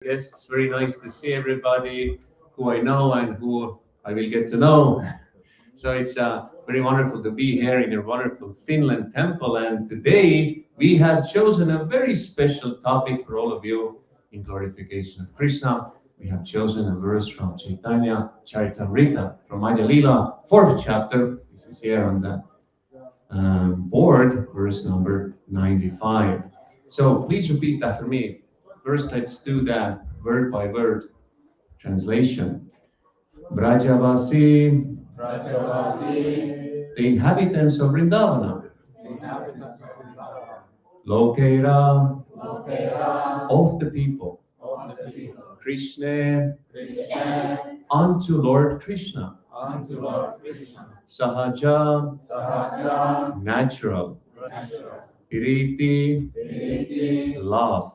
Guests. Very nice to see everybody who I know and who I will get to know. So it's very wonderful to be here in your wonderful Finland temple. And today we have chosen a very special topic for all of you in glorification of Krishna. We have chosen a verse from Chaitanya Charitamrita from Madhya Lila, fourth chapter. This is here on the board, verse number 95. So please repeat after me. First, let's do that word by word translation. Brajavasi, the inhabitants of Vrindavana, Lokera, of the people, Krishna, unto Lord Krishna, Sahaja, natural, Piriti, love,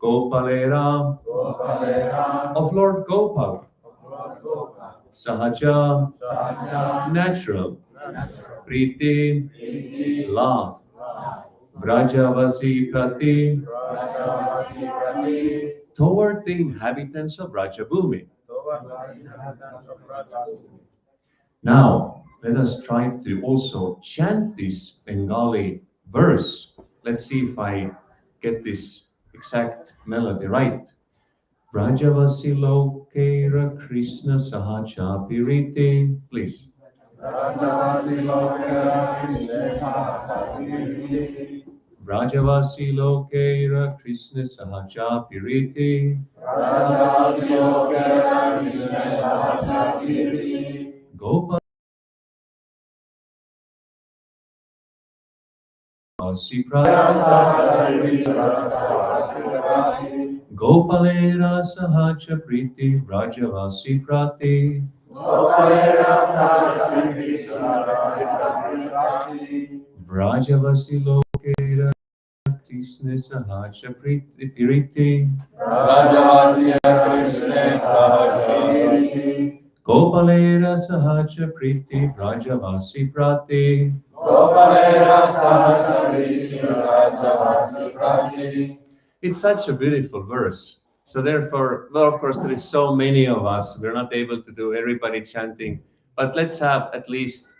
Gopalera, of Lord Gopal, Sahaja, natural, Priti, love, Brajavasi Prati, toward the inhabitants of Rajabhumi. Now, let us try to also chant this Bengali verse. Let's see if I get this exact melody right. Brajavasi Lokera Krishna Sahaja Piriti. Please. Brajavasi Lokera Krishna Sahaja Piriti. Gopal Gopalera Sahaja Priti Brajavasi Prati. Brajavasi Lokera Krishna Sahaja Priti Piriti. Gopalera Sahaja Priti Brajavasi Prati. It's such a beautiful verse. So therefore, well, of course, there is so many of us. We're not able to do everybody chanting, but let's have at least a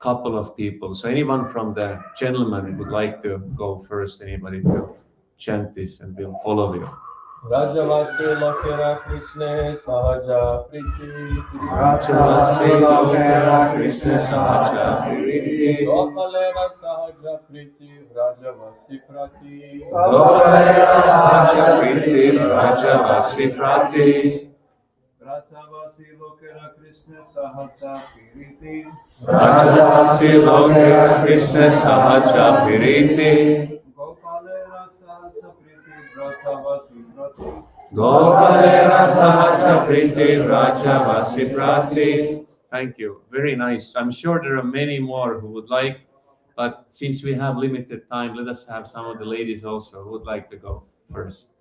couple of people. So anyone from the gentlemen would like to go first, anybody to chant this, and we'll follow you. Rajavasi Lokera Krishna Sahaja Priti Rajavasi Lokera Krishna Sahaja Priti. Gopalera Sahaja Priti Rajavasi Prati Gopalera Sahaja Priti Rajavasi Prati. Rajavasi Lokera Krishna Sahaja Priti Rajavasi Lokera Krishna Sahaja Piriti. Gopalera Sahaja Priti Rajavasi Prati Gopalera Sahaja Priti Rajavasi Prati. Thank you. Very nice. I'm sure there are many more who would like, but since we have limited time, let us have some of the ladies also who would like to go first.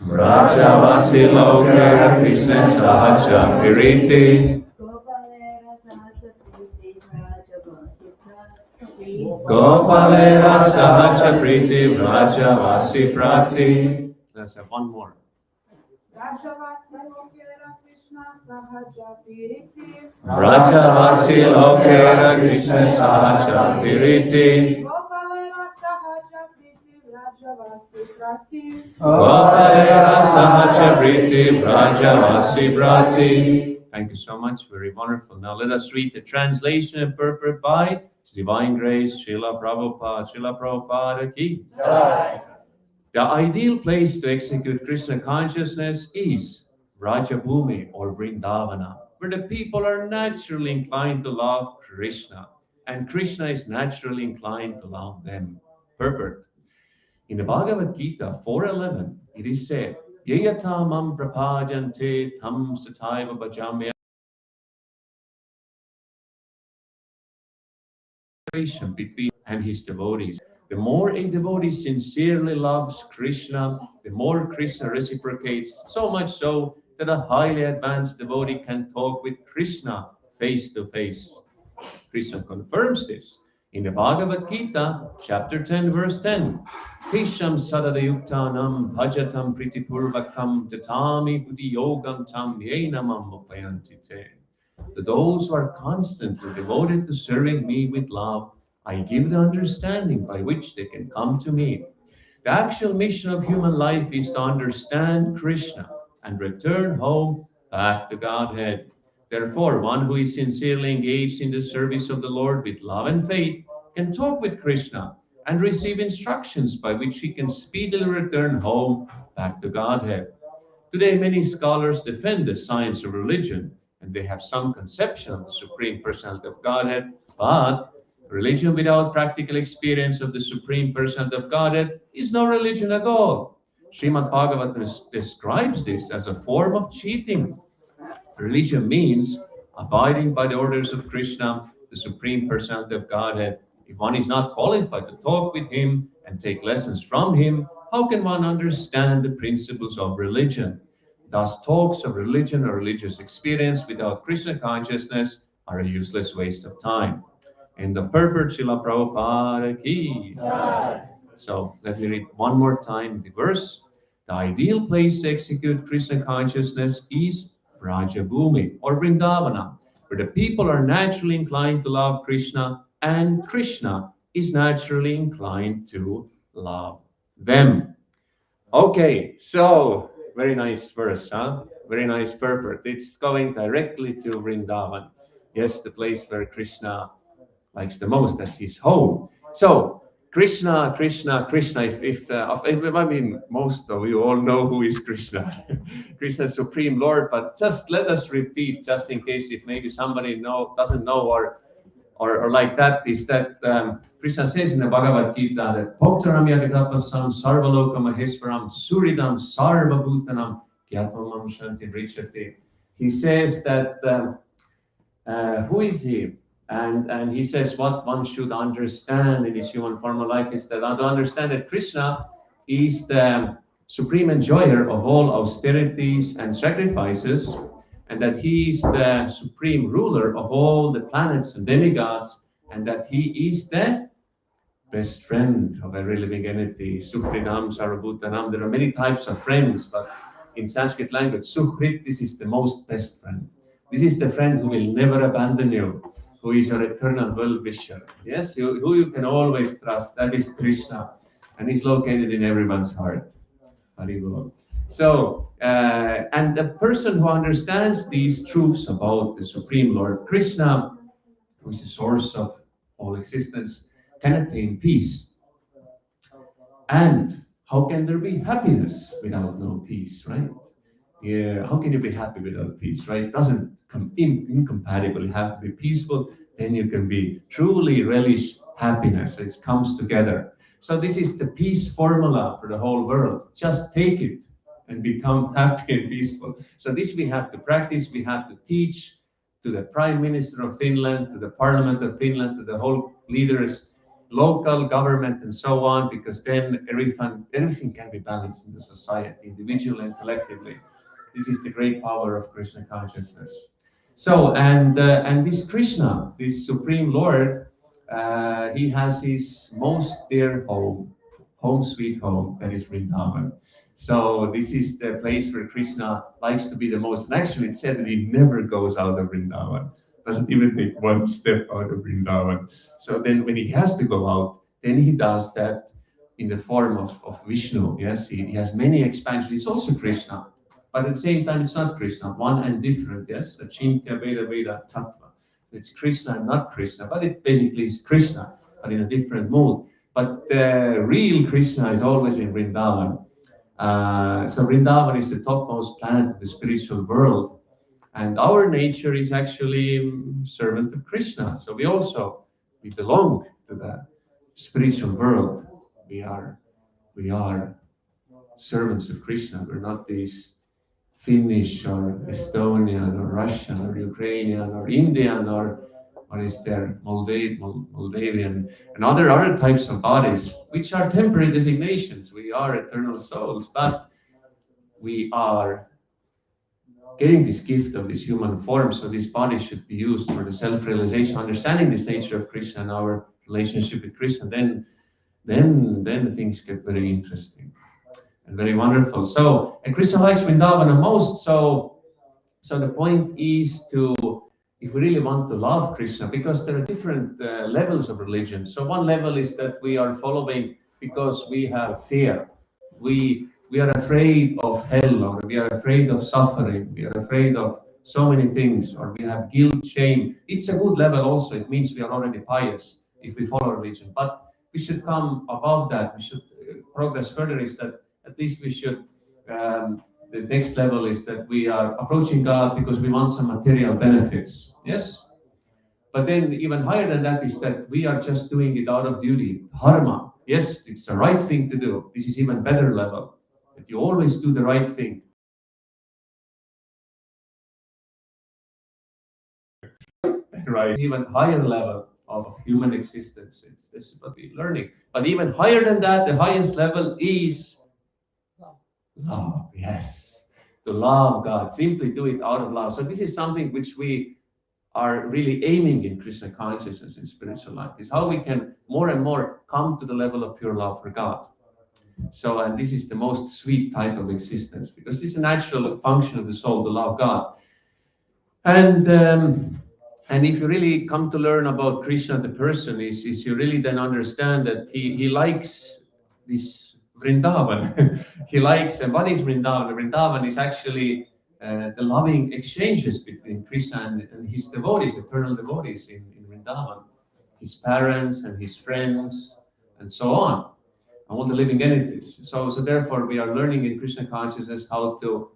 Rajavasi Lokera Krishna Sahaja Piriti. Gopalera Sahaja Priti Rajavasi Prati. Let's have one more. Rajavasi Lokera Krishna Sahaja Piriti. Rajavasi Lokera Krishna Sahaja Piriti. Gopalera Sahaja Priti Rajavasi Prati. Gopalera Sahaja Priti Rajavasi Prati. Thank you so much. Very wonderful. Now let us read the translation and purport by His Divine Grace, Srila Prabhupada. Srila Prabhupada ki. The ideal place to execute Krishna consciousness is Rajabhumi or Vrindavana, where the people are naturally inclined to love Krishna, and Krishna is naturally inclined to love them. Purport. In the Bhagavad Gita 4:11, it is said, Yayatamam prapajante tam sataiva bhajamya. Between and his devotees. The more a devotee sincerely loves Krishna, the more Krishna reciprocates, so much so that a highly advanced devotee can talk with Krishna face to face. Krishna confirms this In the Bhagavad Gita, chapter 10, verse 10, Tisham sadadayuktanam bhajatam pritipurvakam tatami buddhi yogam tam yenamam upayantite. To those who are constantly devoted to serving me with love, I give the understanding by which they can come to me. The actual mission of human life is to understand Krishna and return home back to Godhead. Therefore, one who is sincerely engaged in the service of the Lord with love and faith can talk with Krishna and receive instructions by which he can speedily return home back to Godhead. Today, many scholars defend the science of religion, and they have some conception of the Supreme Personality of Godhead, but religion without practical experience of the Supreme Personality of Godhead is no religion at all. Srimad Bhagavatam describes this as a form of cheating. Religion means abiding by the orders of Krishna, the Supreme Personality of Godhead. If one is not qualified to talk with him and take lessons from him, how can one understand the principles of religion? Thus, talks of religion or religious experience without Krishna consciousness are a useless waste of time. And the purport, Srila Prabhupada ki. So let me read one more time the verse. The ideal place to execute Krishna consciousness is Brajabhumi or Vrindavana, where the people are naturally inclined to love Krishna and Krishna is naturally inclined to love them. Okay, so very nice verse, huh? Very nice purport. It's going directly to Vrindavan. Yes, the place where Krishna likes the most. That's his home. So Krishna, Krishna, Krishna. I mean, most of you all know who is Krishna. Krishna, Supreme Lord. But just let us repeat, just in case if maybe somebody doesn't know or like that, is that Krishna says in the Bhagavad Gita that Bhaktaram Yagatapasam Sarvaloka Maheswaram Suridam Sarvabhutanam Gyatvam Shanti Richati. He says that who is he? And he says what one should understand in his human form of life is that to understand that Krishna is the supreme enjoyer of all austerities and sacrifices, and that he is the supreme ruler of all the planets and demigods, and that he is the best friend of every living entity. Suhrinam, Sarvabhutanam. There are many types of friends, but in Sanskrit language, Suhrit, this is the most best friend. This is the friend who will never abandon you, who is your eternal well-wisher. Yes, who you can always trust. That is Krishna, and he's located in everyone's heart. Haribol. So, and the person who understands these truths about the Supreme Lord Krishna, who is the source of all existence, can attain peace. And how can there be happiness without no peace, right? Yeah, how can you be happy without peace, right? It doesn't come incompatible. You have to be peaceful, then you can be truly relish happiness. It comes together. So this is the peace formula for the whole world. Just take it and become happy and peaceful. So this we have to practice. We have to teach to the Prime Minister of Finland, to the Parliament of Finland, to the whole leaders, local government, and so on, because then everything can be balanced in the society, individually and collectively. This is the great power of Krishna consciousness. So, and this Krishna, this Supreme Lord, he has his most dear home sweet home, that is Vrindavan. So this is the place where Krishna likes to be the most. And actually, it's said that he never goes out of Vrindavan, doesn't even take one step out of Vrindavan. So then when he has to go out, then he does that in the form of Vishnu. Yes, he has many expansions. It's also Krishna. But at the same time, it's not Krishna, one and different, yes? Achintya Veda Veda Tattva. It's Krishna and not Krishna, but it basically is Krishna, but in a different mood. But the real Krishna is always in Vrindavan. So Vrindavan is the topmost planet of the spiritual world. And our nature is actually servant of Krishna. So we belong to the spiritual world. We are servants of Krishna. We're not these Finnish or Estonian or Russian or Ukrainian or Indian or what is there, Moldavian, and other types of bodies, which are temporary designations. We are eternal souls, but we are getting this gift of this human form, so this body should be used for the self-realization, understanding this nature of Krishna and our relationship with Krishna, then things get very interesting and very wonderful. So, and Krishna likes Vrindavana most. So the point is to, if we really want to love Krishna, because there are different levels of religion. So one level is that we are following because we have fear. We are afraid of hell, or we are afraid of suffering. We are afraid of so many things, or we have guilt, shame. It's a good level also. It means we are already pious if we follow religion. But we should come above that. We should progress further. Is that at least we should. The next level is that we are approaching God because we want some material benefits. Yes? But then even higher than that is that we are just doing it out of duty, dharma. Yes, it's the right thing to do. This is even better level. That you always do the right thing. Right. Even higher level of human existence. This is what we're learning. But even higher than that, the highest level is love. Yes. To love God. Simply do it out of love. So this is something which we are really aiming in Krishna consciousness in spiritual life, is how we can more and more come to the level of pure love for God. So, and this is the most sweet type of existence, because it's a natural function of the soul to love God. And if you really come to learn about Krishna, the person, is you really then understand that he likes this Vrindavan. He likes, and what is Vrindavan? Vrindavan is actually the loving exchanges between Krishna and his devotees, eternal devotees in Vrindavan, his parents and his friends, and so on, all the living entities. So therefore, we are learning in Krishna consciousness how to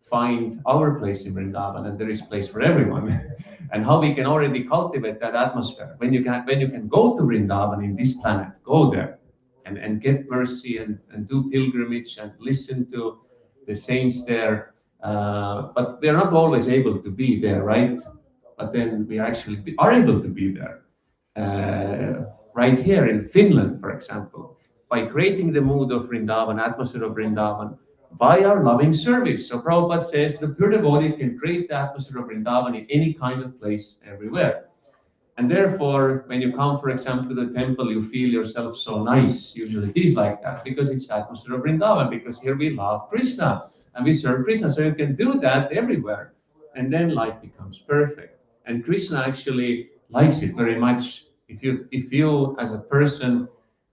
find our place in Vrindavan, and there is place for everyone, and how we can already cultivate that atmosphere. When you can go to Vrindavan in this planet, go there and get mercy and do pilgrimage and listen to the saints there. But we are not always able to be there, right? But then we actually are able to be there. Right here in Finland, for example, by creating the mood of Vrindavan, atmosphere of Vrindavan, by our loving service. So Prabhupada says the pure devotee can create the atmosphere of Vrindavan in any kind of place, everywhere. And therefore, when you come, for example, to the temple, you feel yourself so nice. Usually it is like that, because it's the atmosphere of Vrindavan, because here we love Krishna and we serve Krishna. So you can do that everywhere. And then life becomes perfect. And Krishna actually likes it very much. If you as a person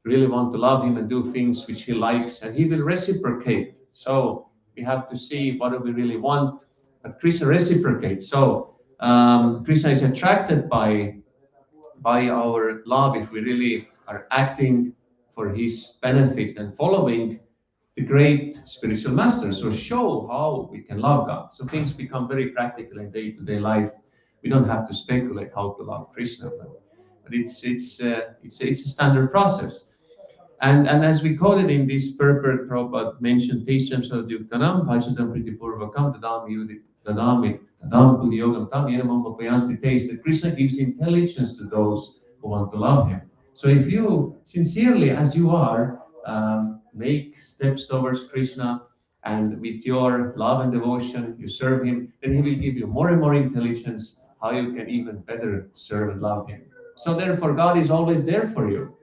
really want to love him and do things which he likes, and he will reciprocate. So we have to see what do we really want, but Krishna reciprocates. So Krishna is attracted by our love if we really are acting for his benefit and following the great spiritual masters, or show how we can love God. So things become very practical in day-to-day life. We don't have to speculate how to love Krishna, but it's a standard process. And as we quoted in this purport, Prabhupada mentioned Tesham Sadhyuktanam, Bhajatam Pritipurvakam, Tadam Buddhiyogam Tam, Yenamam Vapayanti Taste, that Krishna gives intelligence to those who want to love him. So if you sincerely, as you are, make steps towards Krishna, and with your love and devotion, you serve him, then he will give you more and more intelligence how you can even better serve and love him. So therefore, God is always there for you.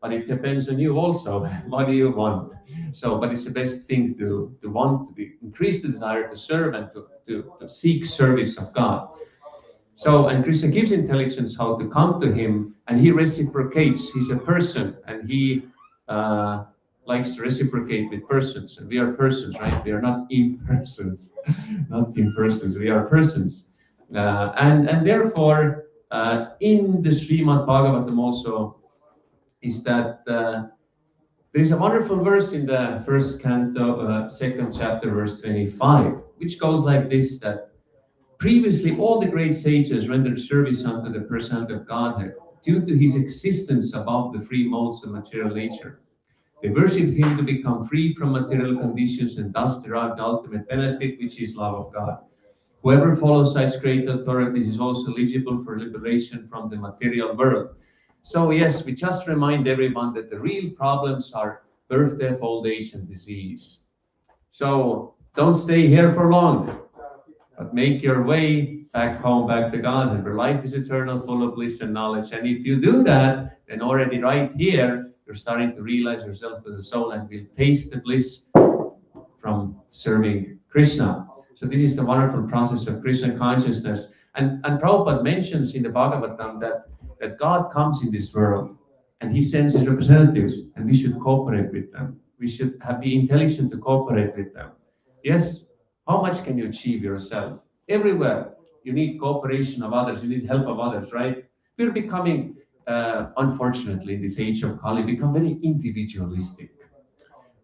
But it depends on you also. What do you want? So, but it's the best thing to want to increase the desire to serve and to seek service of God. So, and Krishna gives intelligence how to come to him, and he reciprocates. He's a person, and he likes to reciprocate with persons. And we are persons, right? We are not impersons, not impersons. We are persons, and therefore, in the Srimad Bhagavatam also, is that there's a wonderful verse in the first canto, second chapter, verse 25, which goes like this, that previously all the great sages rendered service unto the personality of Godhead due to his existence above the three modes of material nature. They worshipped him to become free from material conditions and thus derived the ultimate benefit, which is love of God. Whoever follows such great authorities is also eligible for liberation from the material world. So yes, we just remind everyone that the real problems are birth, death, old age, and disease. So don't stay here for long, but make your way back home, back to God, and where life is eternal, full of bliss and knowledge. And if you do that, then already right here, you're starting to realize yourself as a soul and will taste the bliss from serving Krishna. So this is the wonderful process of Krishna consciousness. And Prabhupada mentions in the Bhagavatam that God comes in this world and he sends his representatives and we should cooperate with them. We should have the intelligence to cooperate with them. Yes, how much can you achieve yourself? Everywhere you need cooperation of others, you need help of others, right? We're becoming, unfortunately, in this age of Kali, become very individualistic.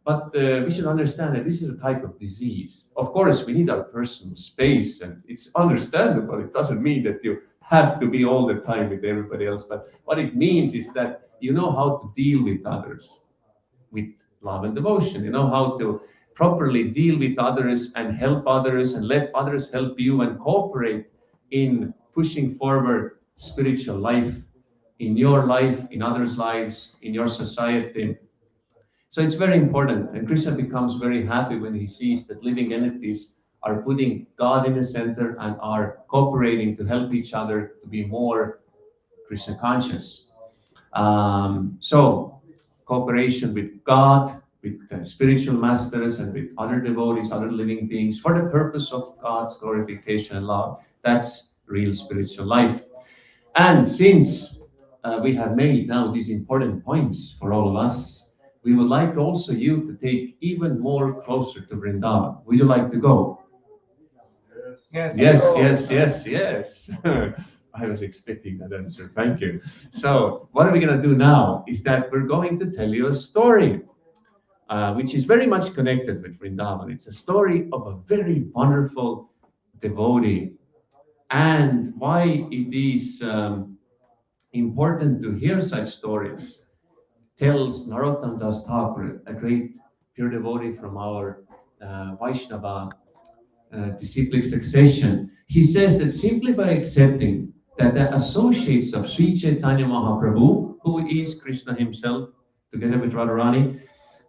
But we should understand that this is a type of disease. Of course, we need our personal space, and it's understandable. It doesn't mean that you have to be all the time with everybody else. But what it means is that you know how to deal with others with love and devotion. You know how to properly deal with others and help others and let others help you and cooperate in pushing forward spiritual life in your life, in others' lives, in your society. So it's very important, and Krishna becomes very happy when he sees that living entities are putting God in the center and are cooperating to help each other to be more Krishna conscious. So cooperation with God, with spiritual masters, and with other devotees, other living beings for the purpose of God's glorification and love. That's real spiritual life. And since we have made now these important points for all of us, we would like also you to take even more closer to Vrindavan. Would you like to go? Yes. Yes. I was expecting that answer. Thank you. So what are we going to do now is that we're going to tell you a story, which is very much connected with Vrindavan. It's a story of a very wonderful devotee. And why it is important to hear such stories tells Narottam Das Thakur, a great pure devotee from our Vaishnava disciplic succession. He says that simply by accepting that the associates of Sri Chaitanya Mahaprabhu, who is Krishna himself, together with Radharani,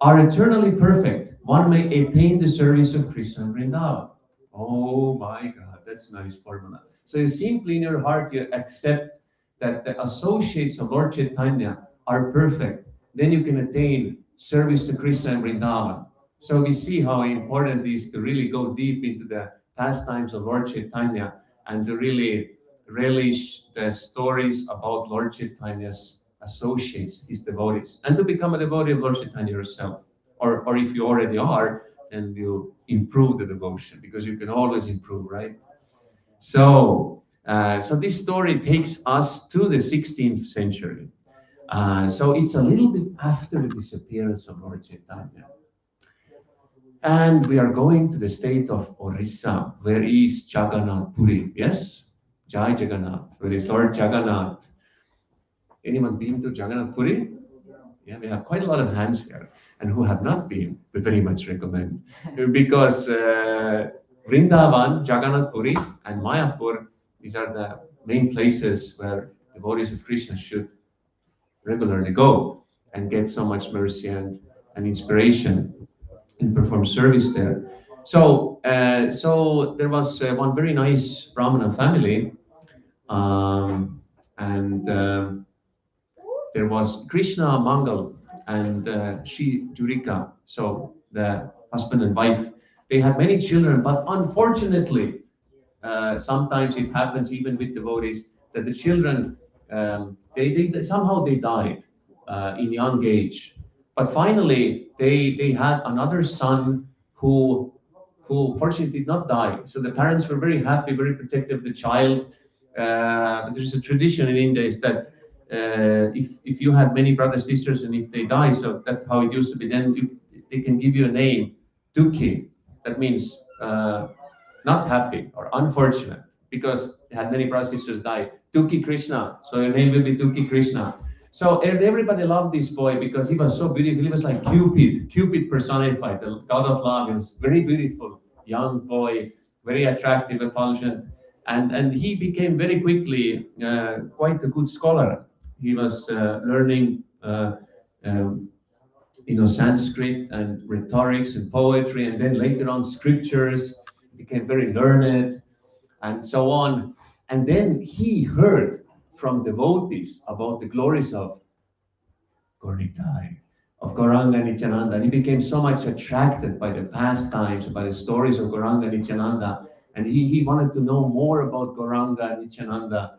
are eternally perfect, one may attain the service of Krishna in Vrindavan. Oh my God, that's a nice formula. So you simply in your heart, you accept that the associates of Lord Chaitanya are perfect, then you can attain service to Krishna in Vrindavan. So we see how important it is to really go deep into the pastimes of Lord Chaitanya and to really relish the stories about Lord Chaitanya's associates, his devotees, and to become a devotee of Lord Chaitanya yourself. Or if you already are, then you improve the devotion because you can always improve, right? So, so this story takes us to the 16th century. So it's a little bit after the disappearance of Lord Chaitanya. And we are going to the state of Orissa, where is Jagannath Puri. Yes? Jai Jagannath, where is Lord Jagannath. Anyone been to Jagannath Puri? Yeah, we have quite a lot of hands here. And who have not been, we very much recommend. Because Vrindavan, Jagannath Puri, and Mayapur, these are the main places where devotees of Krishna should regularly go and get so much mercy and inspiration and perform service there. So, so there was one very nice Brahmana family, and there was Krishna Mangal and Sri Jurika. So the husband and wife, they had many children, but unfortunately, sometimes it happens even with devotees that the children they somehow they died in young age. But finally, they had another son who fortunately did not die. So the parents were very happy, very protective of the child. There's a tradition in India is that if you had many brothers sisters and if they die, so that's how it used to be. Then they can give you a name, Dukhi. That means not happy or unfortunate because they had many brothers sisters die. Dukhi Krishna. So your name will be Dukhi Krishna. So everybody loved this boy because he was so beautiful. He was like Cupid personified, the god of love. He was very beautiful, young boy, very attractive, effulgent. And he became very quickly quite a good scholar. He was learning Sanskrit and rhetorics and poetry, and then later on scriptures, became very learned. and so on. And then he heard from devotees about the glories of Gauritai, of Gauranga Nityananda. And he became so much attracted by the pastimes, by the stories of Gauranga Nityananda. And he wanted to know more about Gauranga Nityananda.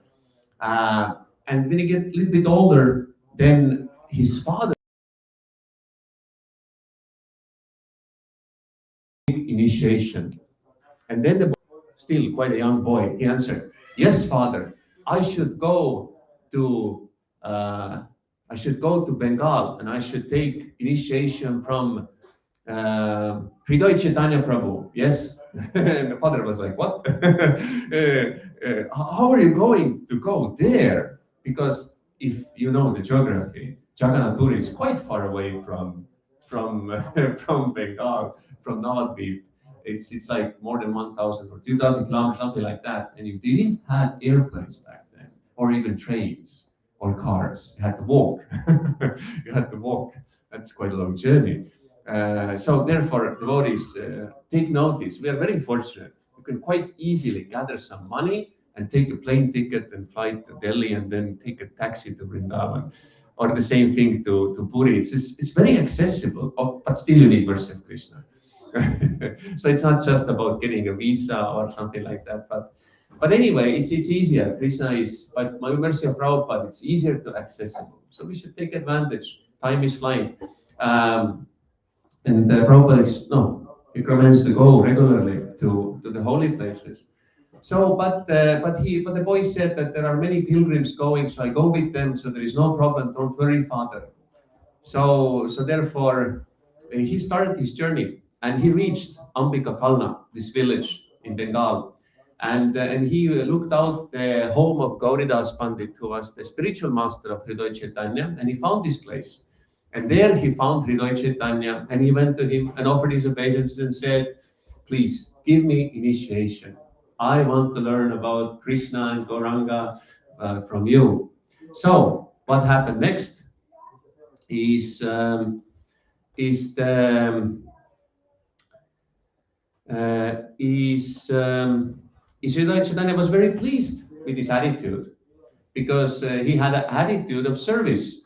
And when he get a little bit older, then his father initiation. And then the boy, still quite a young boy, he answered, "Yes, father, I should go to uh, I should go to Bengal and I should take initiation from Hriday Chaitanya Prabhu." Yes. And the father was like, "What? How are you going to go there?" Because if you know the geography, Jagannath Puri is quite far away from from Bengal, from Navadvip. It's like more than 1,000 or 2,000 kilometers, something like that. And you didn't have airplanes back then, or even trains or cars. You had to walk. You had to walk. That's quite a long journey. So therefore, devotees, take notice. We are very fortunate. You can quite easily gather some money and take a plane ticket and fly to Delhi and then take a taxi to Vrindavan. Or the same thing to Puri. It's very accessible, but still you need mercy of Krishna. So it's not just about getting a visa or something like that. But anyway, it's easier. Krishna is, but my mercy of Prabhupada, it's easier to accessible. So we should take advantage. Time is flying. And Prabhupada he recommends to go regularly to the holy places. So, but the boy said that there are many pilgrims going, so I go with them, so there is no problem. Don't worry, father. So therefore, he started his journey, and he reached Ambikapalna, this village in Bengal, and he looked out the home of Gauridas Pandit, who was the spiritual master of Hriday Chaitanya, and he found this place. And there he found Hriday Chaitanya, and he went to him and offered his obeisances and said, "Please give me initiation. I want to learn about Krishna and Gauranga from you." So what happened next is is the is Hriday Chaitanya was very pleased with his attitude because he had an attitude of service.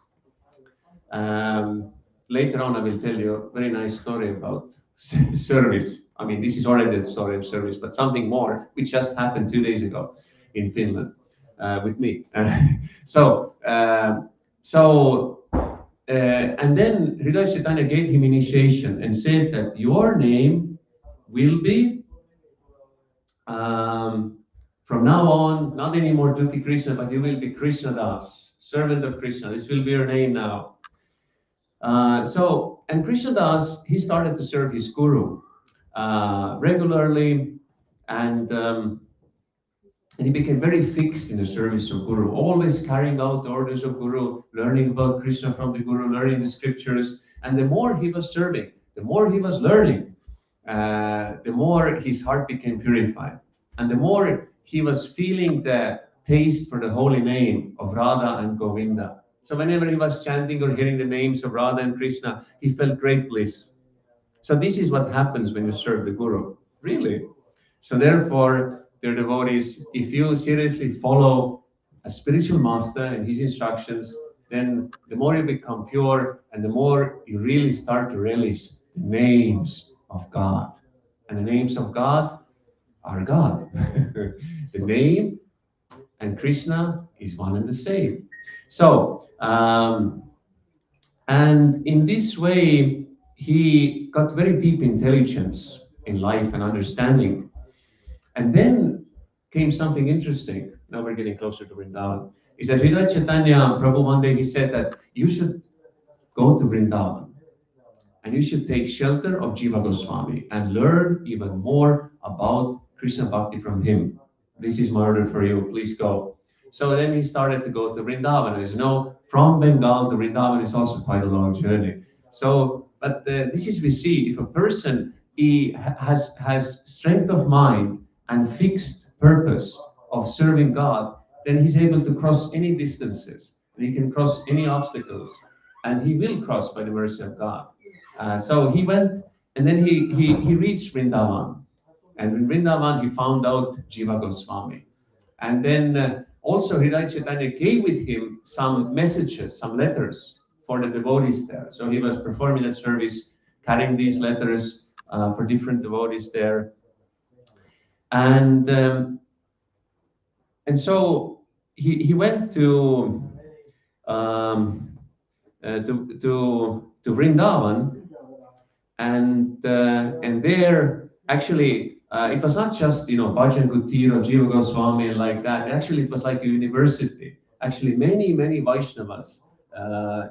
Um, Later on, I will tell you a very nice story about service. I mean, this is already a story of service, but something more, which just happened 2 days ago in Finland with me. so, um, so, and then Hriday Chaitanya gave him initiation and said that your name will be um, from now on, not anymore Duti Krishna, but you will be Krishna Das, servant of Krishna. This will be your name now. And Krishna Das, he started to serve his guru regularly, and he became very fixed in the service of Guru, always carrying out the orders of Guru, learning about Krishna from the Guru, learning the scriptures. And the more he was serving, the more he was learning, the more his heart became purified. And the more he was feeling the taste for the holy name of Radha and Govinda. So whenever he was chanting or hearing the names of Radha and Krishna, he felt great bliss. So this is what happens when you serve the Guru, really. So therefore, dear devotees, if you seriously follow a spiritual master and his instructions, then the more you become pure and the more you really start to relish the names of God. And the names of God are God. The name and Krishna is one and the same. So, and in this way, he got very deep intelligence in life and understanding. And then came something interesting. Now we're getting closer to Vrindavan. Is that Hriday Chaitanya Prabhu one day he said that you should go to Vrindavan and you should take shelter of Jiva Goswami and learn even more about Krishna Bhakti from him. This is my order for you, please go. So then he started to go to Vrindavan. As you know, from Bengal to Vrindavan is also quite a long journey. So, but this is we see if a person has strength of mind and fixed purpose of serving God, then he's able to cross any distances and he can cross any obstacles and he will cross by the mercy of God. So he went and then he reached Vrindavan. And in Vrindavan, he found out Jiva Goswami. And then also Hridaya Chaitanya gave with him some messages, some letters for the devotees there. So he was performing a service, carrying these letters for different devotees there. And so he went to Vrindavan, and there actually it was not just Bhajan Kutir or Jiva Goswami like that. Actually, it was like a university. Actually, many Vaishnavas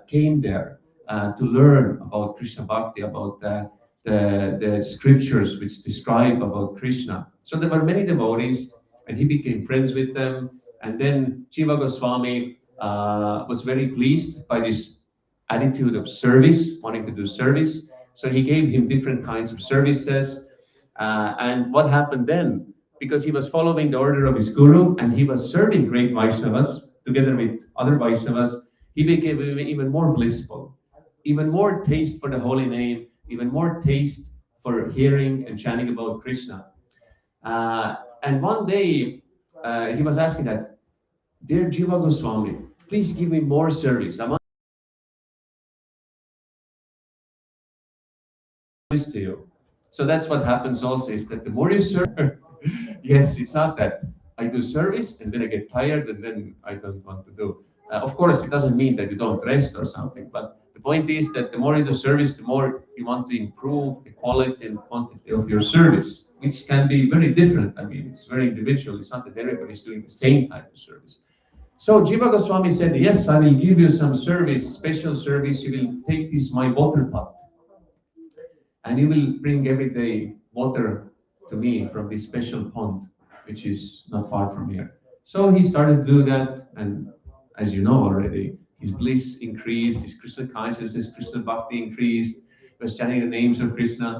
came there to learn about Krishna Bhakti, about the scriptures which describe about Krishna. So there were many devotees, and he became friends with them. And then Jiva Goswami was very pleased by this attitude of service, wanting to do service. So he gave him different kinds of services. And what happened then? Because he was following the order of his guru and he was serving great Vaishnavas together with other Vaishnavas, he became even more blissful, even more taste for the holy name, even more taste for hearing and chanting about Krishna. And one day he was asking that, "Dear Jiva Goswami, please give me more service. I want to you." So that's what happens also, is that the more you serve, yes, it's not that I do service and then I get tired and then I don't want to do. Of course, it doesn't mean that you don't rest or something, but the point is that the more you do service, the more you want to improve the quality and quantity of your service, which can be very different. I mean, it's very individual. It's not that everybody's doing the same type of service. So Jiva Goswami said, "Yes, I will give you some service, special service. You will take this my water pot, and you will bring every day water to me from this special pond, which is not far from here." So he started to do that, and as you know already, his bliss increased, his Krishna consciousness, Krishna bhakti increased. He was chanting the names of Krishna.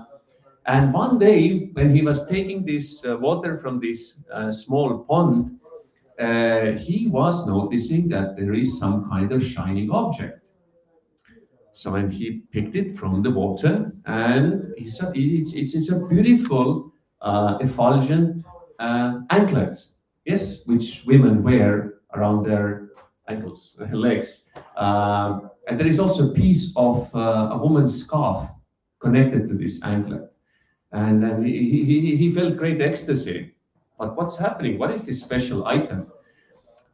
And one day, when he was taking this water from this small pond, he was noticing that there is some kind of shining object. So when he picked it from the water, and he said, it's a beautiful effulgent anklet, yes, which women wear around their ankles, legs. And there is also a piece of a woman's scarf connected to this anklet. And then he felt great ecstasy. But what's happening? What is this special item?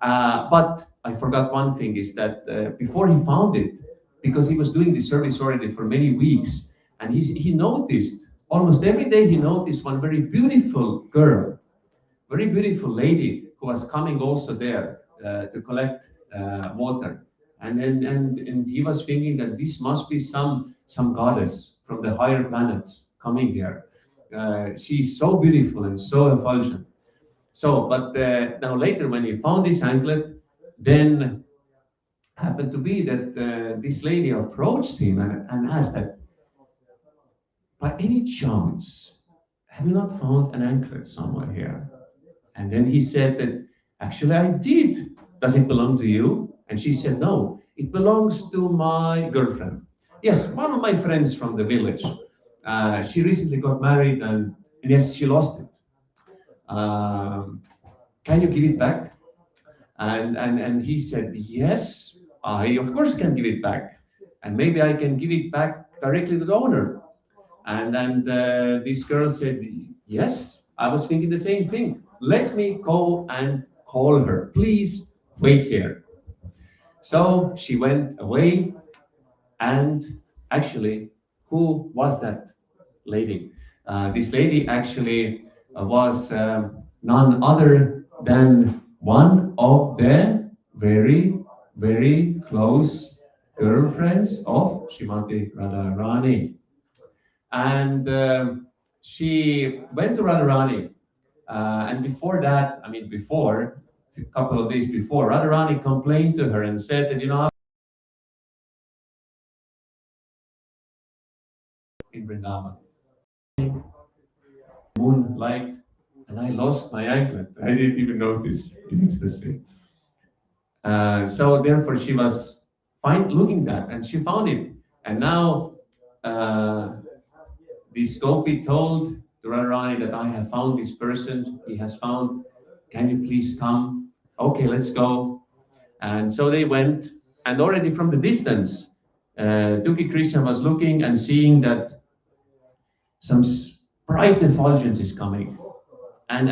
But I forgot one thing, is that before he found it, because he was doing this service already for many weeks, and he noticed, almost every day he noticed one very beautiful girl, very beautiful lady who was coming also there to collect water. And he was thinking that this must be some goddess from the higher planets coming here. She's so beautiful and so effulgent. So, but now later when he found this anklet, then happened to be that this lady approached him and asked that, "By any chance, have you not found an anklet somewhere here?" And then he said that, "Actually, I did. Does it belong to you?" And she said, "No, it belongs to my girlfriend. Yes, one of my friends from the village. She recently got married and yes, she lost it. Can you give it back?" And he said, "Yes, I of course can give it back. And maybe I can give it back directly to the owner." And this girl said, "Yes, I was thinking the same thing. Let me go and call her. Please wait here." So she went away, and actually, who was that lady? This lady actually was none other than one of the very close girlfriends of Srimati Radharani. And she went to Radharani. And before that, I mean, before, a couple of days before, Radharani complained to her and said that, in Vrindavan, moonlight, and I lost my anklet. I didn't even notice in ecstasy. So therefore, she was looking that, and she found it. And now, this gopi told to Radharani that I have found this person. He has found. Can you please come? Okay, let's go. And so they went. And already from the distance, Duki Krishna was looking and seeing that some bright effulgence is coming, and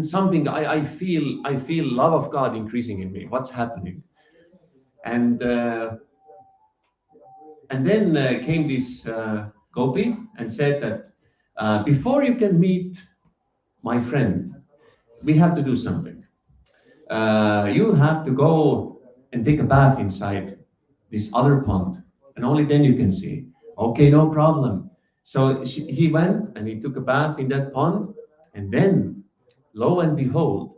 something I feel love of God increasing in me. What's happening? And then came this gopi and said that before you can meet my friend, we have to do something. You have to go and take a bath inside this other pond, and only then you can see. Okay, no problem. So he went and he took a bath in that pond, and then, lo and behold,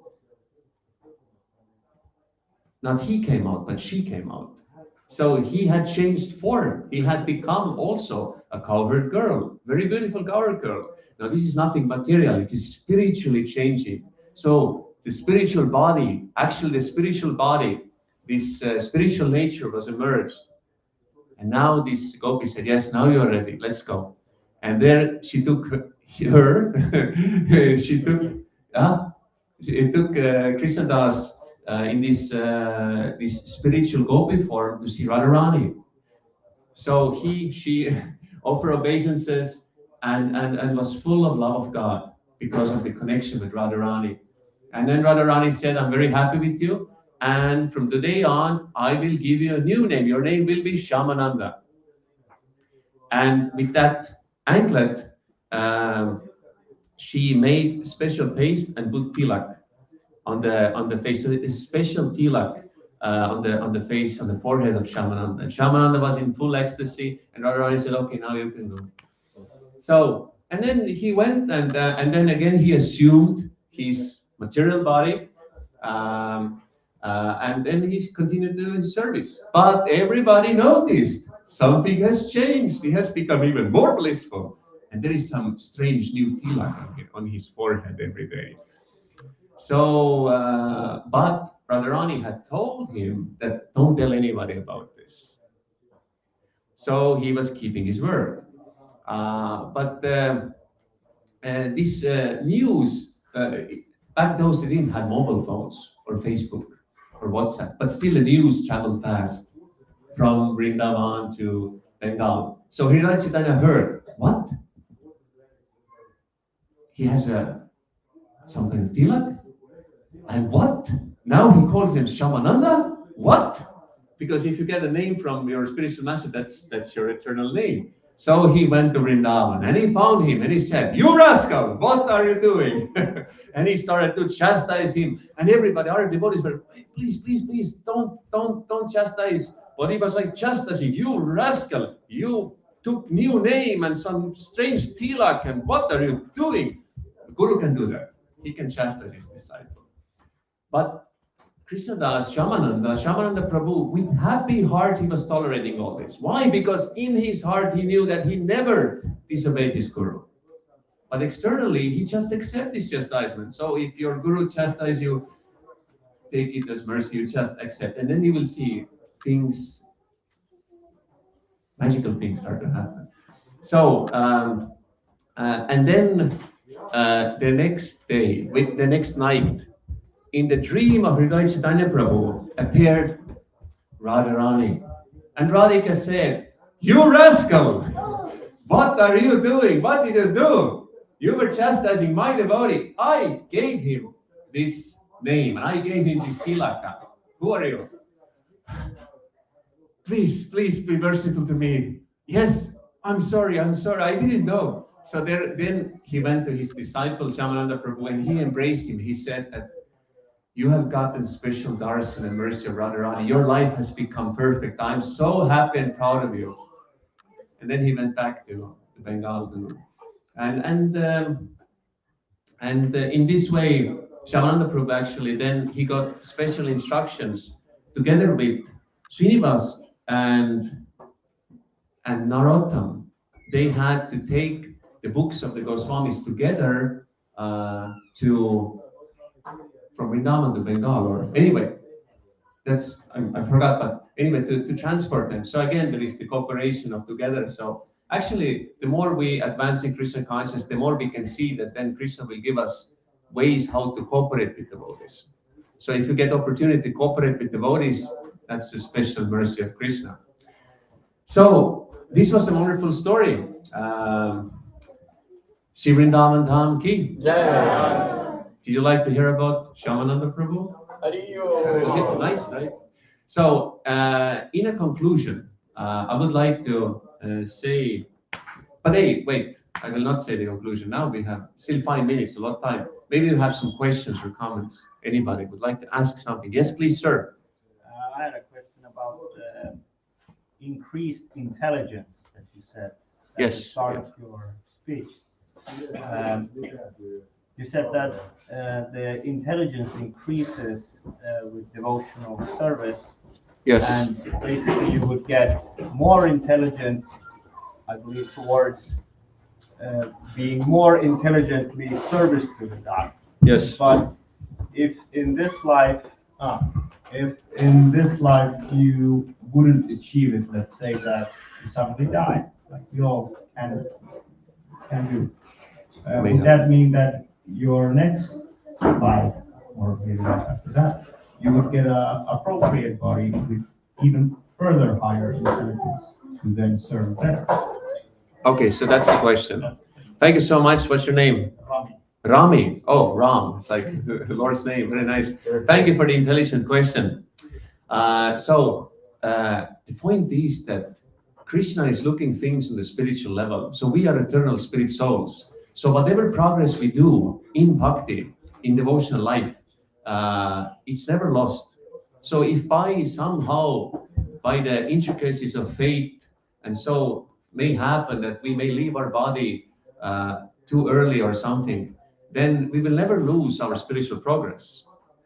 not he came out, but she came out. So he had changed form. He had become also a cowherd girl, very beautiful cowherd girl. Now, this is nothing material, it is spiritually changing. So the spiritual body, actually the spiritual body, this spiritual nature was emerged. And now this gopi said, yes, now you're ready, let's go. And there she took her, it took Krishnadas in this spiritual gopi form to see Radharani. So she offered obeisances and was full of love of God because of the connection with Radharani. And then Radharani said, I'm very happy with you. And from today on, I will give you a new name. Your name will be Shyamananda. And with that anklet, she made special paste and put tilak on the face. So a special tilak on the face, on the forehead of Shyamananda. And Shyamananda was in full ecstasy, and Radharani said, "Okay, now you can go." So, and then he went, and then again he assumed his material body, and then he continued to do his service. But everybody noticed something has changed. He has become even more blissful, and there is some strange new tilak on his forehead every day. So, but Radharani had told him that don't tell anybody about this. So he was keeping his word. But this news, back those they didn't have mobile phones or Facebook or WhatsApp, but still the news traveled fast from Vrindavan to Bengal. So Hridaya Chaitanya heard, what? He has some kind of tilak? And what? Now he calls him Shyamananda? What? Because if you get a name from your spiritual master, that's your eternal name. So he went to Vrindavan and he found him and he said, "You rascal, what are you doing?" And he started to chastise him. And everybody, our devotees were, please, don't chastise. But he was like chastising, "You rascal, you took new name and some strange tilak, and what are you doing?" The Guru can do that. He can chastise his disciple. But Krishnadas, Shyamananda Prabhu, with happy heart, he was tolerating all this. Why? Because in his heart, he knew that he never disobeyed his Guru. But externally, he just accepts this chastisement. So if your Guru chastises you, take it as mercy, you just accept. And then you will see things, magical things start to happen. So, and then the next day, with the next night, in the dream of Hridaya Chaitanya Prabhu appeared Radharani. And Radhika said, "You rascal! What are you doing? What did you do? You were chastising my devotee. I gave him this name, and I gave him this tilaka. Who are you? Please be merciful to me. Yes, I'm sorry, I didn't know." So then he went to his disciple, Shyamananda Prabhu, and he embraced him. He said that, "You have gotten special darshan and mercy of Radharani. Your life has become perfect. I'm so happy and proud of you." And then he went back to the Bengal Guru. And in this way, Shyamananda Prabhu actually, then he got special instructions together with Srinivas and Narottam. They had to take the books of the Goswamis together from Vrindavan to Bengal, or anyway, I forgot, but anyway, to transport them. So again, there is the cooperation of together. So Actually, the more we advance in Krishna consciousness, the more we can see that then Krishna will give us ways how to cooperate with devotees. So if you get opportunity to cooperate with devotees, that's the special mercy of Krishna. So this was a wonderful story. Shri Vrindavan Dham ki. Jai. Did you like to hear about Shyamananda Prabhu? Was it nice, right? So, in a conclusion, I would like to say, but hey, wait, I will not say the conclusion now. We have still 5 minutes, a lot of time. Maybe you have some questions or comments. Anybody would like to ask something? Yes, please, sir. I had a question about increased intelligence that you said at Yes, the start yeah. of your speech. You said that the intelligence increases with devotional service, Yes. and basically you would get more intelligent, I believe, towards being more intelligently service to the God. Yes. But if in this life you wouldn't achieve it, let's say that you suddenly die, like we all can do, would that mean that your next life, or maybe life after that, you would get a appropriate body with even further higher intelligence to then serve better? Okay, so that's the question. Thank you so much. What's your name? Rami. Rami. Oh, Ram. It's like the Lord's name. Very nice. Thank you for the intelligent question. The point is that Krishna is looking things on the spiritual level. So we are eternal spirit souls. So whatever progress we do in bhakti, in devotional life, it's never lost. So if by the intricacies of fate, and so may happen that we may leave our body too early or something, then we will never lose our spiritual progress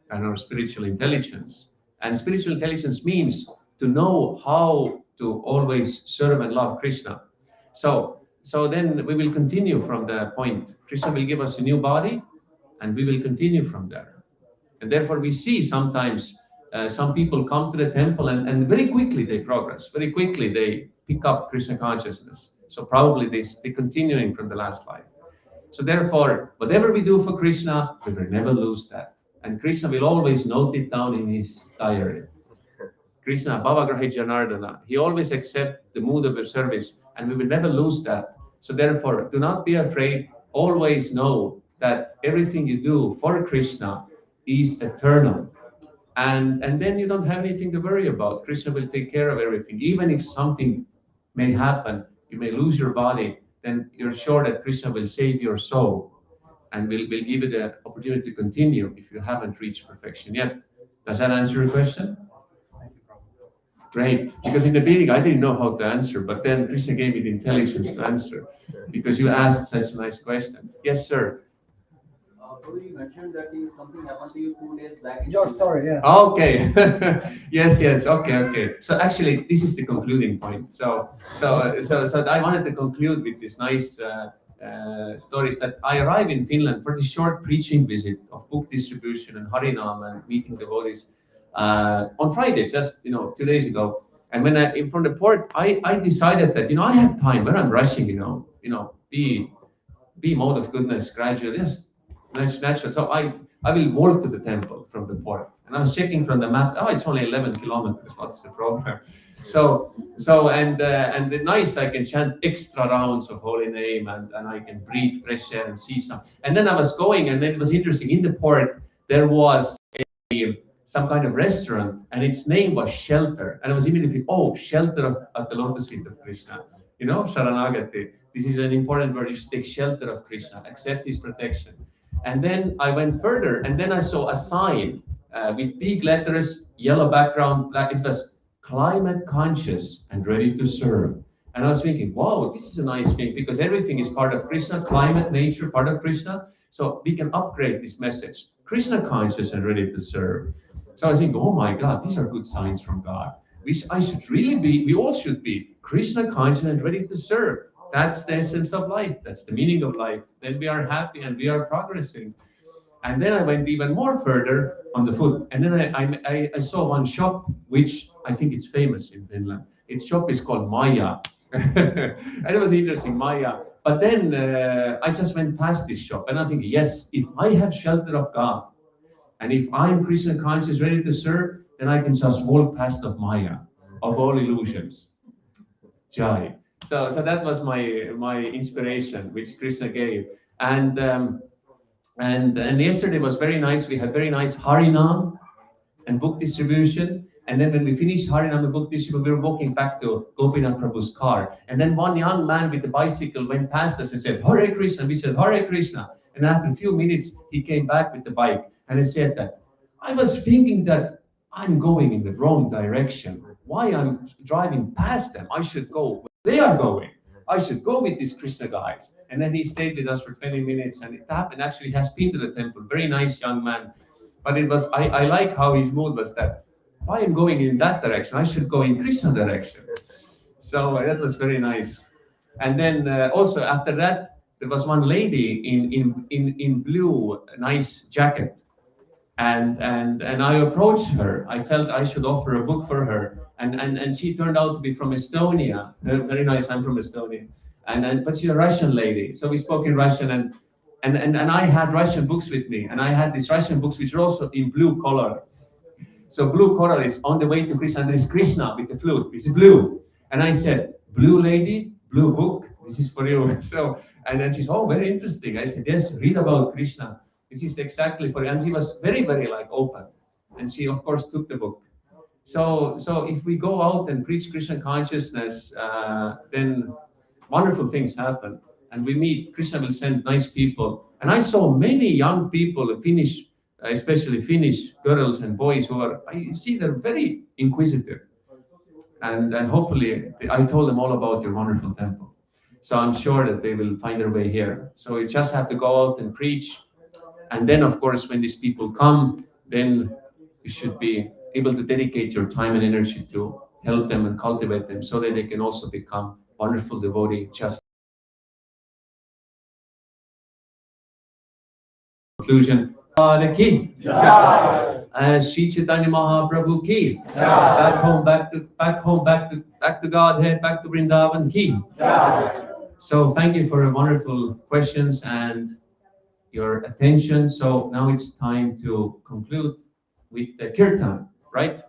and our spiritual intelligence. And spiritual intelligence means to know how to always serve and love Krishna. So then we will continue from the point. Krishna will give us a new body, and we will continue from there. And therefore, we see sometimes some people come to the temple and very quickly they progress. Very quickly they pick up Krishna consciousness. So probably they're continuing from the last life. So therefore, whatever we do for Krishna, we will never lose that. And Krishna will always note it down in his diary. Krishna, Bhavagrahi Janardana, he always accepts the mood of your service, and we will never lose that. So therefore, do not be afraid. Always know that everything you do for Krishna is eternal. And then you don't have anything to worry about. Krishna will take care of everything. Even if something may happen, you may lose your body, then you're sure that Krishna will save your soul and will give you the opportunity to continue if you haven't reached perfection yet. Does that answer your question? Great, because in the beginning I didn't know how to answer, but then Krishna gave me the intelligence to answer because you asked such a nice question. Yes, sir. You mentioned that something happened to you 2 days back. Your story, yeah. Okay. Yes. Okay. So actually, this is the concluding point. So I wanted to conclude with this nice stories that I arrived in Finland for the short preaching visit of book distribution and Harinam and meeting devotees on Friday, just 2 days ago. And when from the port, I decided that I have time when I'm rushing, be mode of goodness gradually, just natural. So I will walk to the temple from the port, and I was checking from the map. Oh, it's only 11 kilometers. What's the problem? And the nice, I can chant extra rounds of holy name, and I can breathe fresh air and see some. And then I was going, and then it was interesting. In the port, there was some kind of restaurant, and its name was Shelter. And I was immediately, shelter at the lotus feet of Krishna. Sharanagati. This is an important word. You should take shelter of Krishna, accept his protection. And then I went further, and then I saw a sign with big letters, yellow background, black. It was climate conscious and ready to serve. And I was thinking, wow, this is a nice thing, because everything is part of Krishna, climate, nature, part of Krishna. So we can upgrade this message. Krishna conscious and ready to serve. So I was thinking, oh my God, these are good signs from God. We all should be Krishna conscious and ready to serve. That's the essence of life. That's the meaning of life. Then we are happy and we are progressing. And then I went even more further on the foot. And then I saw one shop, which I think it's famous in Finland. Its shop is called Maya. And it was interesting, Maya. But then I just went past this shop and I think, yes, if I have shelter of God and if I'm Krishna conscious, ready to serve, then I can just walk past of Maya, of all illusions. Jai. So that was my inspiration, which Krishna gave. And and yesterday was very nice. We had very nice Harinam and book distribution. And then when we finished Harinam and book distribution, we were walking back to Gopinath Prabhu's car. And then one young man with the bicycle went past us and said, Hare Krishna. We said, Hare Krishna. And after a few minutes, he came back with the bike and he said that, I was thinking that I'm going in the wrong direction. Why I'm driving past them? I should go where they are going. I should go with these Krishna guys. And then he stayed with us for 20 minutes and it happened. Actually, he has been to the temple. Very nice young man. But it was, I like how his mood was that, why am going in that direction? I should go in Krishna direction. So that was very nice. And then also after that, there was one lady in blue, nice jacket. And I approached her. I felt I should offer a book for her. And she turned out to be from Estonia. Very nice, I'm from Estonia. But she's a Russian lady. So we spoke in Russian and I had Russian books with me. And I had these Russian books which are also in blue color. So blue color is on the way to Krishna. And there is Krishna with the flute. It's blue. And I said, blue lady, blue book, this is for you. So, and then she's, oh, very interesting. I said, yes, read about Krishna. This is exactly for you. And she was very, very like open. And she, of course, took the book. So if we go out and preach Krishna consciousness, then wonderful things happen. And we meet, Krishna will send nice people. And I saw many young people, Finnish, especially Finnish girls and boys who are, I see they're very inquisitive. And hopefully, I told them all about your wonderful temple. So I'm sure that they will find their way here. So you just have to go out and preach. And then, of course, when these people come, then you should be able to dedicate your time and energy to help them and cultivate them so that they can also become wonderful devotee. Just conclusion. The key. Shri Chaitanya Mahaprabhu ki. Back home, back to Godhead, back to Vrindavan ki. So thank you for your wonderful questions and your attention. So now it's time to conclude with the kirtan, right?